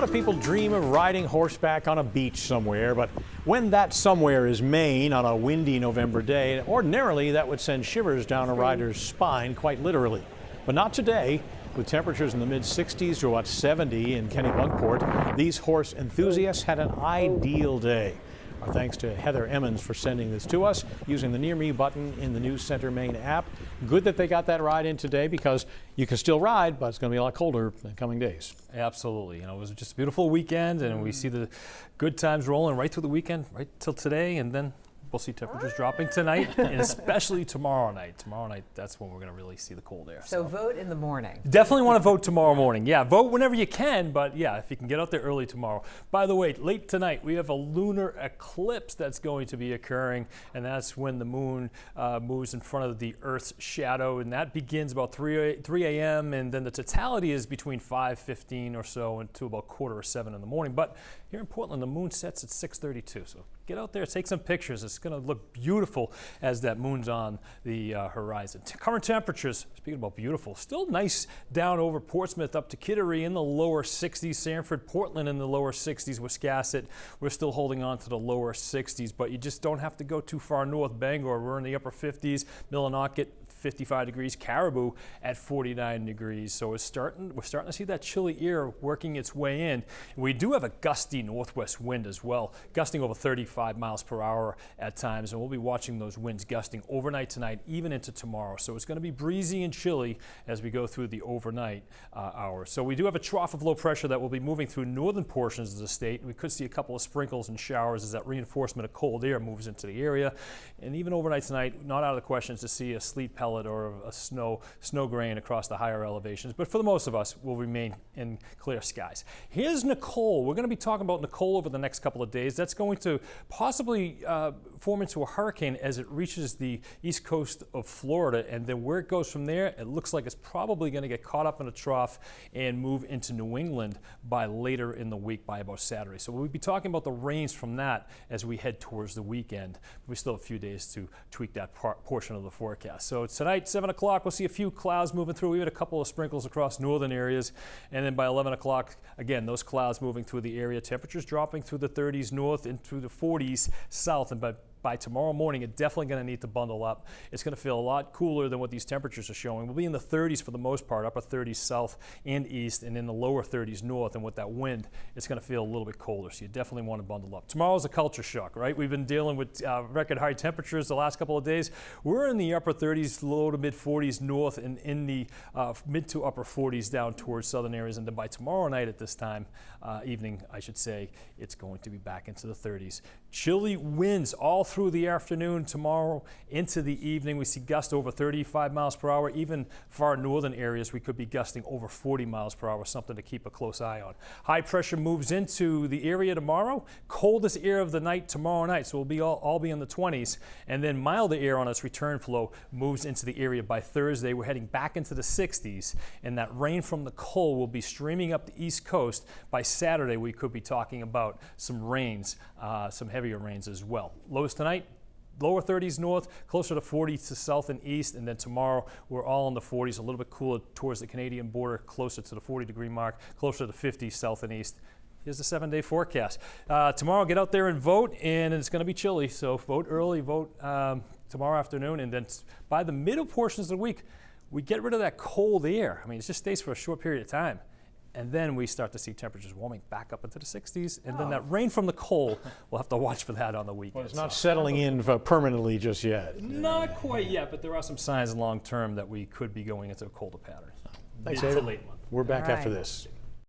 lot of people dream of riding horseback on a beach somewhere, but when that somewhere is Maine on a windy November day, ordinarily that would send shivers down a rider's spine, quite literally. But not today. With temperatures in the mid-60s to about 70 in Kennebunkport, these horse enthusiasts had an ideal day. Our thanks to Heather Emmons for sending this to us using the Near Me button in the News Center Maine app. Good that they got that ride in today because you can still ride, but it's going to be a lot colder in the coming days. Absolutely. You know, it was just a beautiful weekend, and we see the good times rolling right through the weekend, right till today, and then we'll see temperatures dropping tonight, and especially tomorrow night. Tomorrow night, that's when we're going to really see the cold air. So vote in the morning. Definitely want to vote tomorrow morning. Yeah, vote whenever you can, but yeah, if you can get out there early tomorrow. By the way, late tonight, we have a lunar eclipse that's going to be occurring, and that's when the moon moves in front of the Earth's shadow, and that begins about 3 a.m., and then the totality is between 5:15 or so until about 6:45 in the morning. But here in Portland, the moon sets at 6:32, so get out there, take some pictures. It's going to look beautiful as that moon's on the horizon. Current temperatures, speaking about beautiful, still nice down over Portsmouth up to Kittery in the lower 60s, Sanford, Portland in the lower 60s, Wiscasset, we're still holding on to the lower 60s, but you just don't have to go too far north. Bangor, we're in the upper 50s, Millinocket, 55 degrees, Caribou at 49 degrees. So we're starting to see that chilly air working its way in. We do have a gusty northwest wind as well, gusting over 35 miles per hour at times, and we'll be watching those winds gusting overnight tonight, even into tomorrow. So it's going to be breezy and chilly as we go through the overnight hours. So we do have a trough of low pressure that will be moving through northern portions of the state. We could see a couple of sprinkles and showers as that reinforcement of cold air moves into the area. And even overnight tonight, not out of the questions to see a sleet pellet or a snow grain across the higher elevations, but for the most of us, we'll remain in clear skies. Here's Nicole. We're going to be talking about Nicole over the next couple of days. That's going to possibly form into a hurricane as it reaches the east coast of Florida, and then where it goes from there, it looks like it's probably going to get caught up in a trough and move into New England by later in the week, by about Saturday. So we'll be talking about the rains from that as we head towards the weekend. We still have a few days to tweak that portion of the forecast. So tonight, 7 o'clock, we'll see a few clouds moving through. We had a couple of sprinkles across northern areas. And then by 11 o'clock, again, those clouds moving through the area. Temperatures dropping through the 30s north into the 40s south. And by tomorrow morning, it's definitely going to need to bundle up. It's going to feel a lot cooler than what these temperatures are showing. We'll be in the 30s for the most part, upper 30s south and east, and in the lower 30s north. And with that wind, it's going to feel a little bit colder. So you definitely want to bundle up. Tomorrow's a culture shock, right? We've been dealing with record high temperatures the last couple of days. We're in the upper 30s, low to mid 40s north, and in the mid to upper 40s down towards southern areas. And then by tomorrow night at this time, evening, I should say, it's going to be back into the 30s. Chilly winds all through the afternoon tomorrow into the evening. We see gusts over 35 miles per hour. Even far northern areas, we could be gusting over 40 miles per hour, something to keep a close eye on. High pressure moves into the area tomorrow. Coldest air of the night tomorrow night, so we'll all be in the 20s. And then milder air on its return flow moves into the area by Thursday. We're heading back into the 60s, and that rain from the cold will be streaming up the east coast. By Saturday, we could be talking about some rains, some heavier rains as well. Lows tonight, lower 30s north, closer to 40 to south and east, and then tomorrow we're all in the 40s, a little bit cooler towards the Canadian border, closer to the 40-degree mark, closer to 50 south and east. Here's the 7-day forecast. Tomorrow, get out there and vote, and it's going to be chilly, so vote early, vote tomorrow afternoon, and then by the middle portions of the week, we get rid of that cold air. I mean, it just stays for a short period of time. And then we start to see temperatures warming back up into the 60s. And then that rain from the cold, we'll have to watch for that on the weekend. Well, it's not settling in permanently just yet. Not quite yet, but there are some signs long term that we could be going into a colder pattern. Thanks, David. Late month. We're back after this.